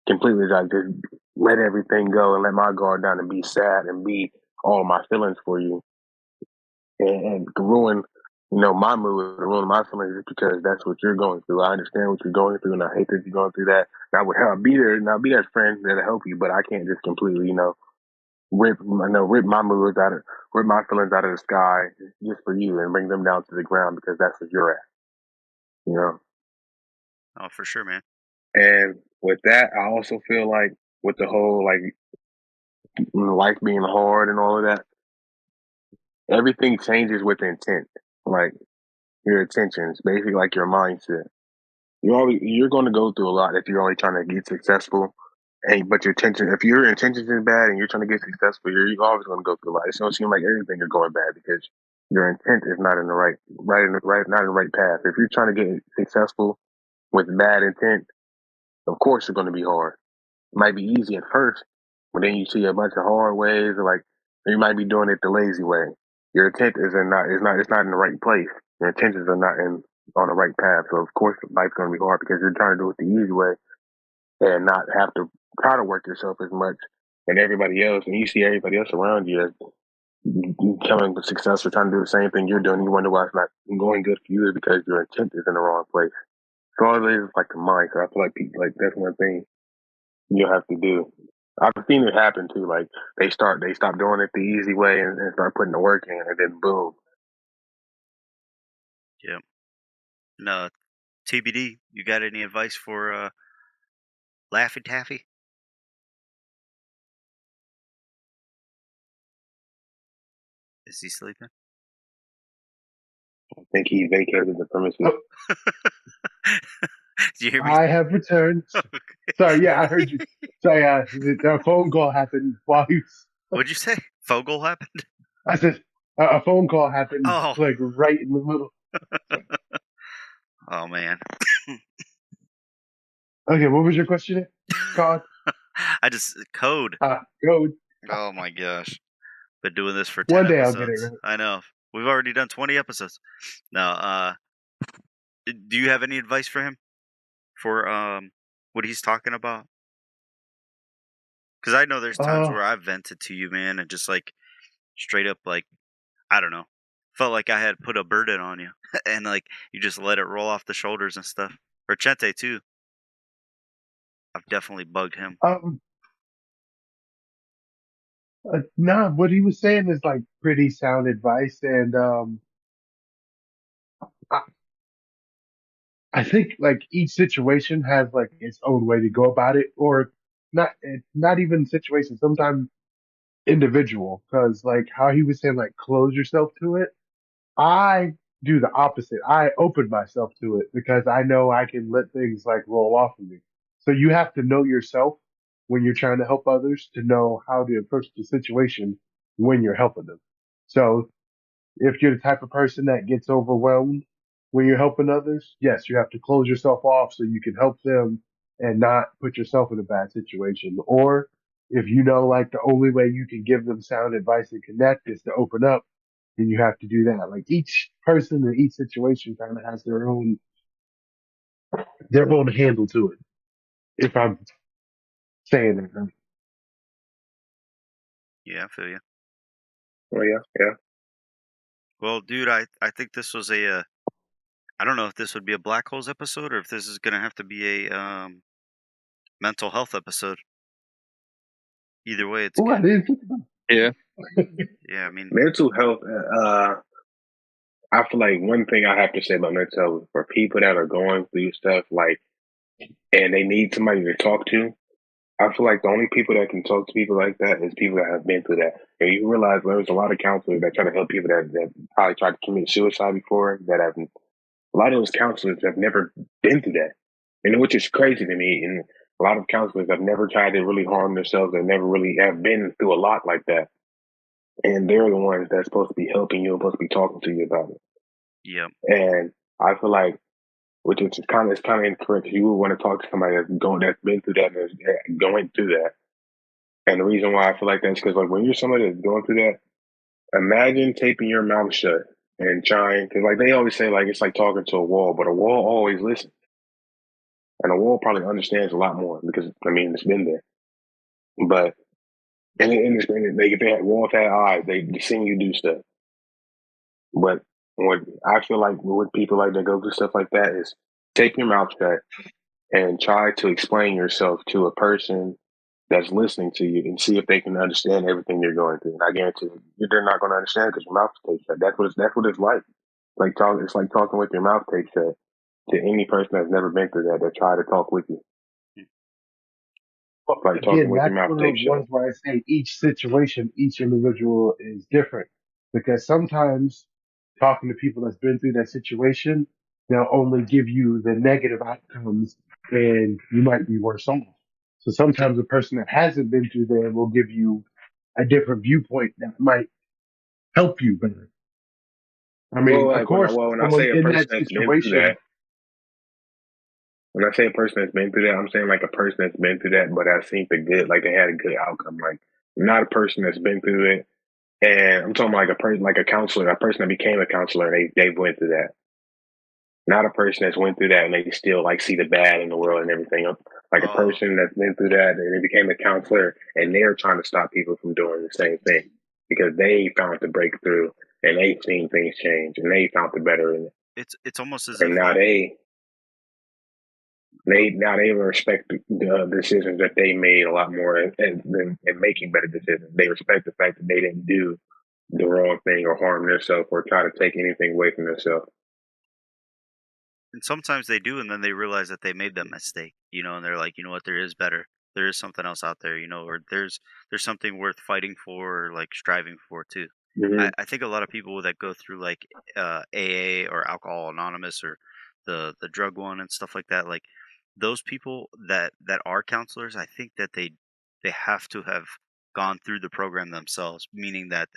completely like just let everything go and let my guard down and be sad and be all my feelings for you and ruin, my mood, ruin my feelings just because that's what you're going through. I understand what you're going through, and I hate that you're going through that. And I would help, be there, and I'll be that friend that'll help you, but I can't just completely, rip my moods rip my feelings out of the sky just for you and bring them down to the ground because that's what you're at, you know. oh, for sure, man. And with that, I also feel like with the whole like life being hard and all of that, everything changes with intent. Like your intentions, basically like your mindset. You're going to go through a lot if you're only trying to get successful. But if your intentions is bad and you're trying to get successful, you're always going to go through a lot. It don't seem like everything is going bad because your intent is not in the not in the right path. If you're trying to get successful with bad intent, of course it's going to be hard. It might be easy at first, but then you see a bunch of hard ways, or like you might be doing it the lazy way. Your intent it's not in the right place. Your intentions are not in on the right path. So of course life's gonna be hard because you're trying to do it the easy way and not have to try to work yourself as much and everybody else and you see everybody else around you as becoming successful, trying to do the same thing you're doing, you wonder why it's not going good for you is because your intent is in the wrong place. So all it is like the mind. So I feel like people like that's one thing you'll have to do. I've seen it happen too. Like they stop doing it the easy way and start putting the work in, and then boom. Yeah. No, TBD. You got any advice for Laffy Taffy? Is he sleeping? I think he vacated the premises. Oh, Did you hear me? I have returned. Okay. Sorry, yeah, I heard you. Sorry, the phone call happened while he was. What'd you say? Fogel happened? I said a phone call happened Oh, like right in the middle. oh man. Okay, what was your question? God, I just code. go. Oh my gosh. Been doing this for 10 One day I'll get it episodes. right. I know. We've already done 20 episodes. Now, do you have any advice for him for what he's talking about? Cuz I know there's times Uh, where I've vented to you, man, and just like straight up like I don't know. Felt like I had put a burden on you and like you just let it roll off the shoulders and stuff. Or Chente too. I've definitely bugged him. um, nah, what he was saying is like pretty sound advice, and I, I think like each situation has like its own way to go about it, or not even situation. Sometimes individual, because like how he was saying, like close yourself to it. I do the opposite. I open myself to it because I know I can let things like roll off of me. So you have to know yourself when you're trying to help others to know how to approach the situation when you're helping them. So if you're the type of person that gets overwhelmed when you're helping others, yes, you have to close yourself off so you can help them and not put yourself in a bad situation. Or if you know like the only way you can give them sound advice and connect is to open up, then you have to do that. Like each person in each situation kind of has their own handle to it. If I'm saying it right. Yeah, I feel you. Oh yeah, yeah. Well, dude, I think this was a I don't know if this would be a black holes episode or if this is gonna have to be a mental health episode. Either way, it's Oh, I good. didn't think about Yeah. it. Yeah, I mean, Mental health. I feel like one thing I have to say about mental health for people that are going through stuff like, and they need somebody to talk to. I feel like the only people that can talk to people like that is people that have been through that. And you realize there's a lot of counselors that try to help people that probably tried to commit suicide before. That have a lot of those counselors have never been through that, and which is crazy to me. And a lot of counselors have never tried to really harm themselves. They never really have been through a lot like that, and they're the ones that's supposed to be helping you and supposed to be talking to you about it. yeah, And I feel like, which is kind of incorrect. You would want to talk to somebody that's been through that and is going through that. And the reason why I feel like that is because like when you're somebody that's going through that, imagine taping your mouth shut and trying, because like they always say, like it's like talking to a wall, but a wall always listens, and a wall probably understands a lot more because I mean it's been there. But if they had walls had eyes, they seen you do stuff. But what I feel like with people like that go through stuff like that is take your mouth shut and try to explain yourself to a person that's listening to you and see if they can understand everything you're going through. And I guarantee you, they're not going to understand because your mouth is taped shut. That's what it's like. It's like talking with your mouth taped shut to any person that's never been through that try to talk with you. Well, It's like talking again, with your that's mouth one of taped those shut. ones where I say each situation, each individual is different because sometimes talking to people that's been through that situation, they'll only give you the negative outcomes and you might be worse off. So sometimes a person that hasn't been through there will give you a different viewpoint that might help you better. I Well, mean, of like course, when I someone say a in person that that's been through that, situation, when I say a person that's been through that, I'm saying like a person that's been through that, but has seen the good, like they had a good outcome. Like not a person that's been through it, and I'm talking like a person, like a counselor, a person that became a counselor, and they went through that. Not a person that's went through that and they still like see the bad in the world and everything else. Like a oh, person that's been through that and they became a counselor and they're trying to stop people from doing the same thing because they found the breakthrough and they've seen things change and they found the better in it. it's almost as And if now like they respect the decisions that they made a lot more and making better decisions. They respect the fact that they didn't do the wrong thing or harm themselves or try to take anything away from themselves. and sometimes they do and then they realize that they made that mistake, and they're like, you know what, there is better. There is something else out there, or there's something worth fighting for or like striving for too. Mm-hmm. I think a lot of people that go through like AA or Alcohol Anonymous or the drug one and stuff like that, like those people that are counselors, I think that they have to have gone through the program themselves, meaning that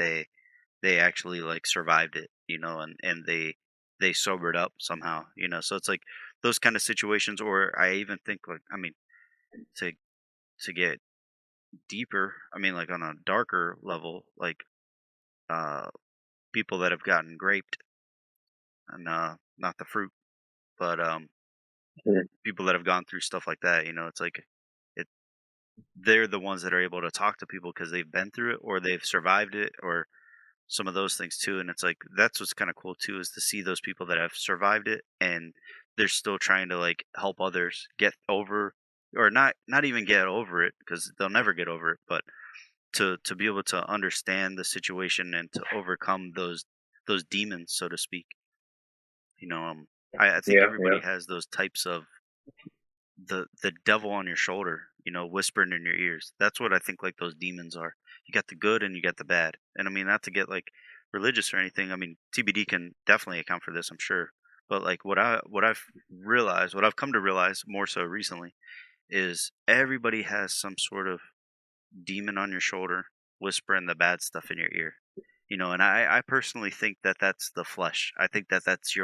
they actually like survived it, and they sobered up somehow, so it's like those kind of situations. Or I even think, like, I mean, to get deeper, I mean, like on a darker level, like uh people that have gotten graped, and not the fruit, but Mhm. people that have gone through stuff like that, it's like it they're the ones that are able to talk to people because they've been through it, or they've survived it, or some of those things too. And it's like that's what's kind of cool too, is to see those people that have survived it, and they're still trying to like help others get over, or not even get over it, because they'll never get over it, but to be able to understand the situation and to overcome those demons, so to speak. I think Yeah, everybody has those types of the devil on your shoulder, whispering in your ears. That's what I think like those demons are. You got the good and you got the bad. And I mean, not to get like religious or anything. I mean, TBD can definitely account for this, I'm sure. But like what I've come to realize more so recently, is everybody has some sort of demon on your shoulder whispering the bad stuff in your ear. And I personally think that that's the flesh. I think that that's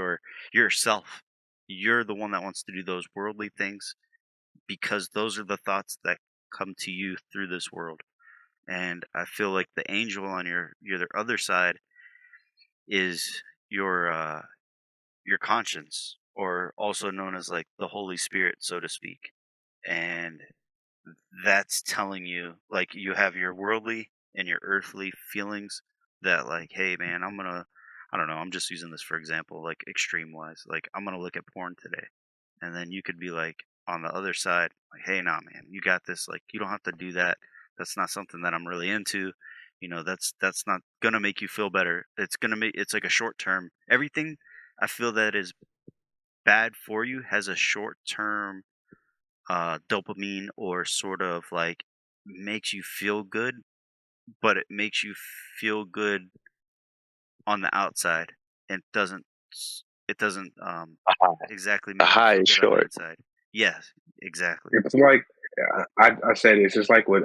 yourself. You're the one that wants to do those worldly things, because those are the thoughts that come to you through this world. And I feel like the angel on your other side is your conscience, or also known as like the Holy Spirit, so to speak. And that's telling you, like, you have your worldly and your earthly feelings, that like, hey man, I don't know, I'm just using this for example, like extreme wise, like I'm gonna look at porn today. And then you could be like on the other side, like, hey, nah man, you got this, like you don't have to do that. That's not something that I'm really into. That's not gonna make you feel better. It's like a short term. Everything I feel that is bad for you has a short term dopamine, or sort of like makes you feel good, but it makes you feel good on the outside, and it doesn't A high, exactly a make you high feel is good on the short. inside. Yes, exactly. it's like I said it's just like with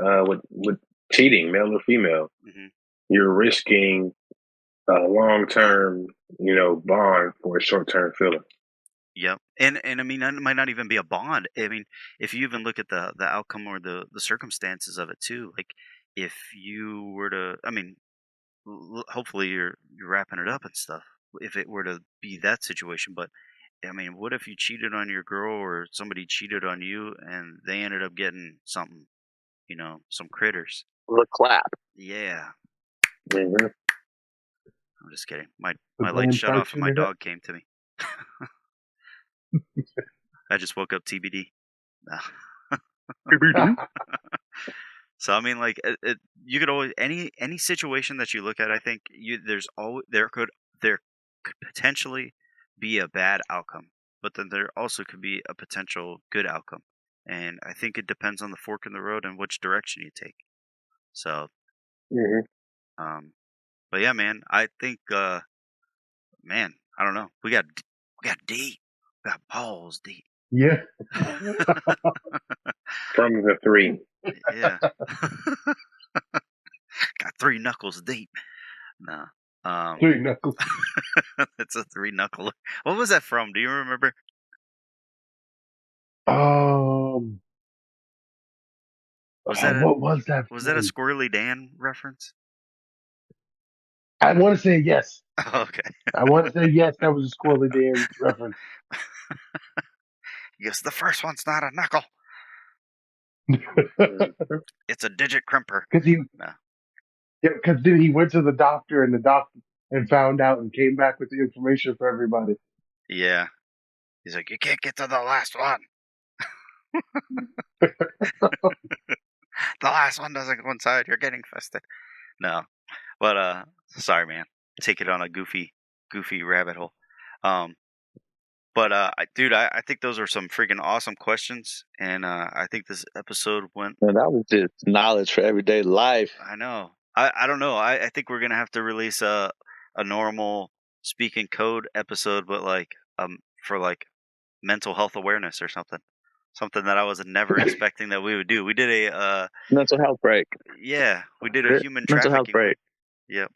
cheating, male or female. Hmm. You're risking a long term, bond for a short term feeling. Yep. And I mean, it might not even be a bond. I mean, if you even look at the outcome, or the circumstances of it too, like if you were to, I mean, hopefully you're wrapping it up and stuff. If it were to be that situation, but I mean, what if you cheated on your girl, or somebody cheated on you, and they ended up getting something, some critters? The clap. Yeah, Mm-hmm. I'm just kidding. My The light brain shut starts off and my shooting up. dog came to me. I just woke up, TBD. No. So I mean, like, you could always, any situation that you look at, I think there's always there could potentially be a bad outcome, but then there also could be a potential good outcome, and I think it depends on the fork in the road and which direction you take. So, Mm-hmm. um, but yeah, man, I think, man, I don't know, we got deep, we got balls deep. Yeah. From the three. Yeah, got three knuckles deep. No, Three knuckles. it's a three knuckle. What was that from? Do you remember? Um, Was that a what was that was that a from? Squirrely Dan reference? I want to say yes. Okay. I want to say yes. That was a Squirrely Dan reference. Yes, the first one's not a knuckle. Because It's a digit crimper. he, No. yeah, because then he went to the doctor, and the doctor and found out and came back with the information for everybody. Yeah. He's like, you can't get to the last one. The last one doesn't go inside. You're getting fisted. No. But sorry man. Take it on a goofy rabbit hole. Um but dude, I think those are some freaking awesome questions, and I think this episode went. And that was just knowledge for everyday life. I know. I don't know. I think we're gonna have to release a normal speaking code episode, but like for like mental health awareness or something. Something that I was never expecting that we would do. We did a Mental health break. yeah, we did a human Mental health trafficking one. break. Yep.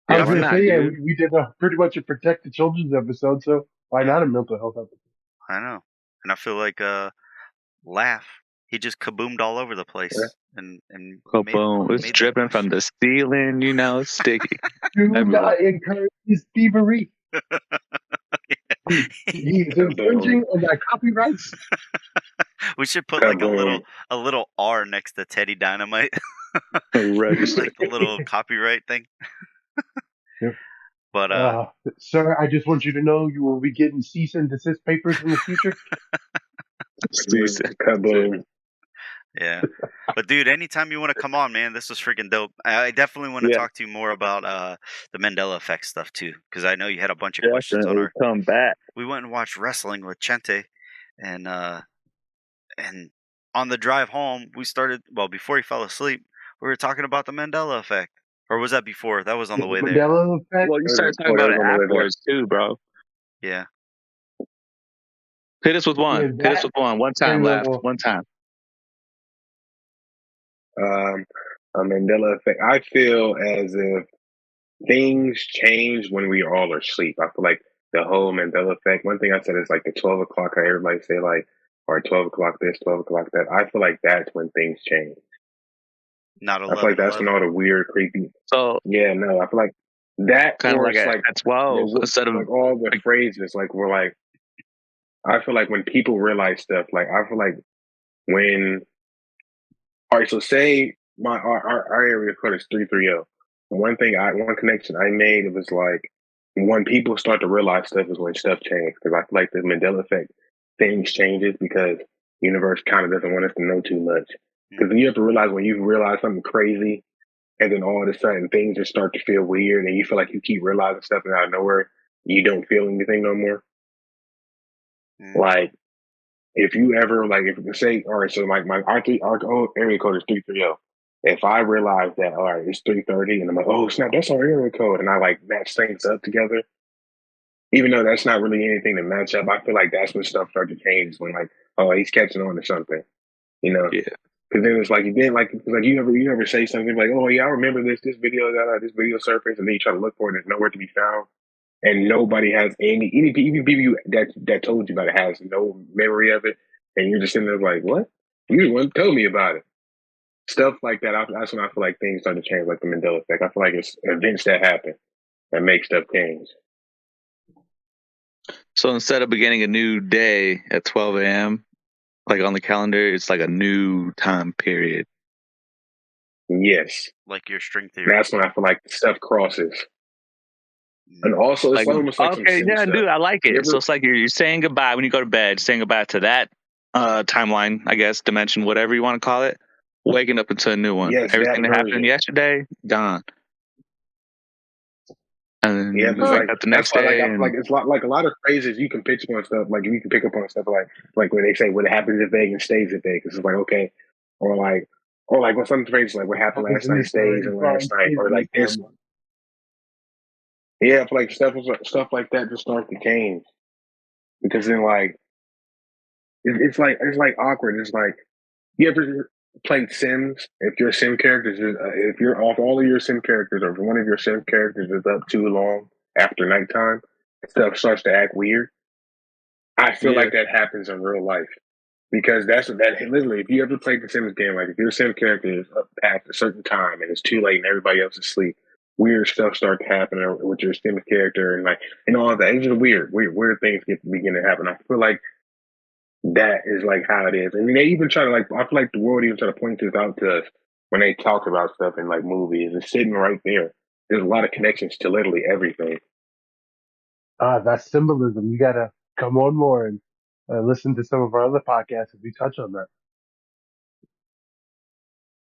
I Yeah, was why going to not, say, yeah, dude? we did pretty much a Protect the Children's episode, so why not a mental health episode? I know, and I feel like Laugh. He just kaboomed all over the place and Oh, made boom! It's made the dripping from question. the ceiling. You know, it's sticky. Do Everywhere. not encourage this thievery. He is infringing on my copyrights. We should put like Kaboom. a little R next to Teddy Dynamite, Register. like the little copyright thing. Yep. But Sir, I just want you to know you will be getting cease and desist papers in the future. Kaboom. yeah. But dude, anytime you want to come on, man, this was freaking dope. I definitely want to Yeah. talk to you more about the Mandela effect stuff too, because I know you had a bunch of questions on Definitely our. come back. We went and watched wrestling with Chente, and on the drive home, we started. Well, before he fell asleep, we were talking about the Mandela effect, or was that before? That was on the way there. Mandela effect. Well, you started talking about it afterwards too, bro. Yeah. Hit us with one. Yeah, Hit us with one. One time and, left. One time. A Mandela effect. I feel as if things change when we all are asleep. I feel like the whole Mandela effect. One thing I said is like the 12 o'clock. How everybody say like, or 12 o'clock this, 12 o'clock that. I feel like that's when things change. Not I feel like that's when all the weird, creepy. So yeah, no, I feel like that kind of or like it's at 12 instead of like all the phrases. Like we're like, I feel like when people realize stuff, like I feel like when. All right, so say our area code is 330. One connection I made, it was like when people start to realize stuff is when stuff changes. Because I feel like the Mandela effect, things changes because the universe kind of doesn't want us to know too much. Because you have to realize when you realize something crazy, and then all of a sudden things just start to feel weird, and you feel like you keep realizing stuff, and out of nowhere you don't feel anything no more. Like if you ever like, if you say, all right, so like our area code is 330. If I realize that, all right, it's 3:30, and I'm like, oh snap, that's our area code, and I like match things up together, even though that's not really anything to match up, I feel like that's when stuff starts to change. When like, oh, he's catching on to something, you know? Yeah. Because then it's like you ever say something like, oh yeah, I remember this video surfaced, and then you try to look for it, and it's nowhere to be found, and nobody has any even people that told you about it has no memory of it, and you're just sitting there like, what? You the one told me about it. Stuff like that. That's when I feel like things start to change, like the Mandela effect. I feel like it's events that happen that make stuff change. So instead of beginning a new day at 12 a.m., like on the calendar, it's like a new time period. Yes. Like your string theory. That's when I feel like stuff crosses. And also, it's Like, almost like okay, some yeah, stuff. dude, I like it. So it's like you're saying goodbye when you go to bed, saying goodbye to that timeline, I guess, dimension, whatever you want to call it, waking up into a new one. Yes, Everything that happened version. yesterday, gone. And then Yeah, you wake up the next day. I feel like it's like a lot of phrases you can pick up on stuff. Like you can pick up on stuff like when they say what happened today and stays today, because it's like okay, or like when some phrases like what happened last night stays and last night, or like this. Yeah, I feel like stuff like that just starts to change, because then like it's like awkward. It's like you ever played Sims? If your Sim characters, if you're off all of your Sim characters, or if one of your Sim characters is up too long after nighttime, stuff starts to act weird. I feel like that happens in real life, because that literally. If you ever played the Sims game, like if your Sim character is up past a certain time and it's too late and everybody else is asleep, weird stuff start to happen with your Sim character and all that. It's just weird things begin to happen. I feel like that is like how it is. I mean, they even try to I feel like the world even try to point this out to us when they talk about stuff in like movies. It's sitting right there. There's a lot of connections to literally everything. That's symbolism. You gotta come on more and listen to some of our other podcasts if we touch on that.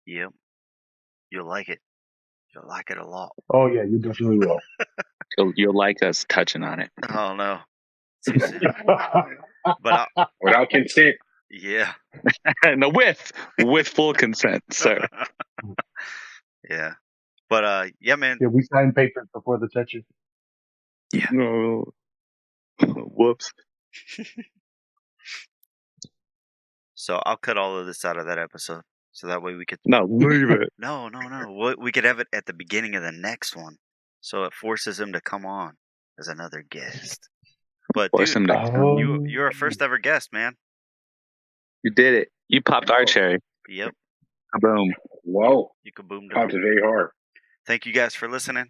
Yep. You'll like it. You'll like it a lot. Oh yeah, you definitely will. You'll like us touching on it. Oh no. Too soon. But without consent. Yeah. No, with full consent, sir. Yeah. But yeah, man. Yeah, we signed papers before the touching. Yeah. No. Whoops. So I'll cut all of this out of that episode, so that way we could. No, leave it. No. We could have it at the beginning of the next one, so it forces him to come on as another guest. But Force dude, him to. you're our first ever guest, man. You did it. You popped our cherry. Yep, Boom. Whoa. you kaboomed Popped it. it very hard. Thank you guys for listening.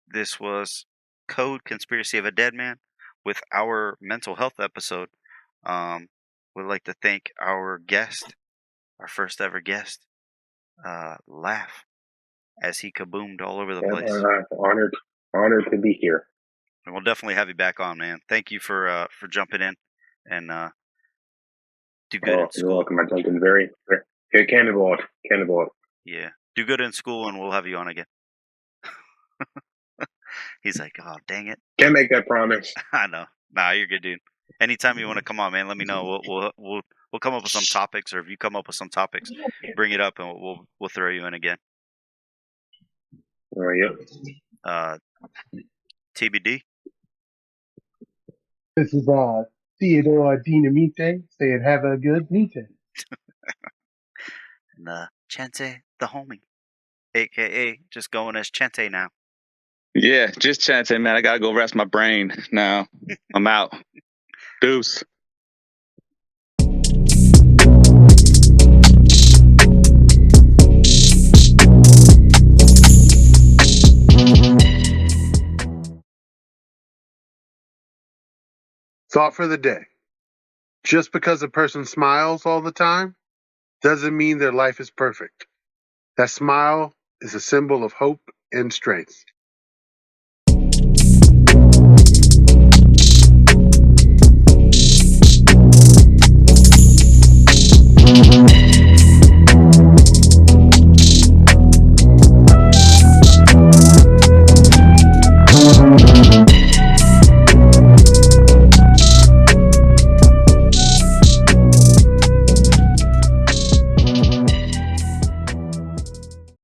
This was Code Conspiracy of a Dead Man with our mental health episode. We'd like to thank our guest, our first ever guest, Laugh, as he kaboomed all over the place. Honored to be here. And we'll definitely have you back on, man. Thank you for jumping in and do good in You're school. welcome. I jumped in very good. Cannonball. Yeah, do good in school, and we'll have you on again. He's like, oh, dang it. Can't make that promise. I know. Nah, you're good, dude. Anytime you want to come on, man, let me know. We'll come up with some topics, or if you come up with some topics, bring it up, and we'll throw you in again. Yep. TBD. This is Theodore Dinamite saying have a good meeting. And Chente, the homie, aka just going as Chente now. Yeah, just chanting, man. I gotta go rest my brain now. I'm out. Deuce. Thought for the day. Just because a person smiles all the time doesn't mean their life is perfect. That smile is a symbol of hope and strength.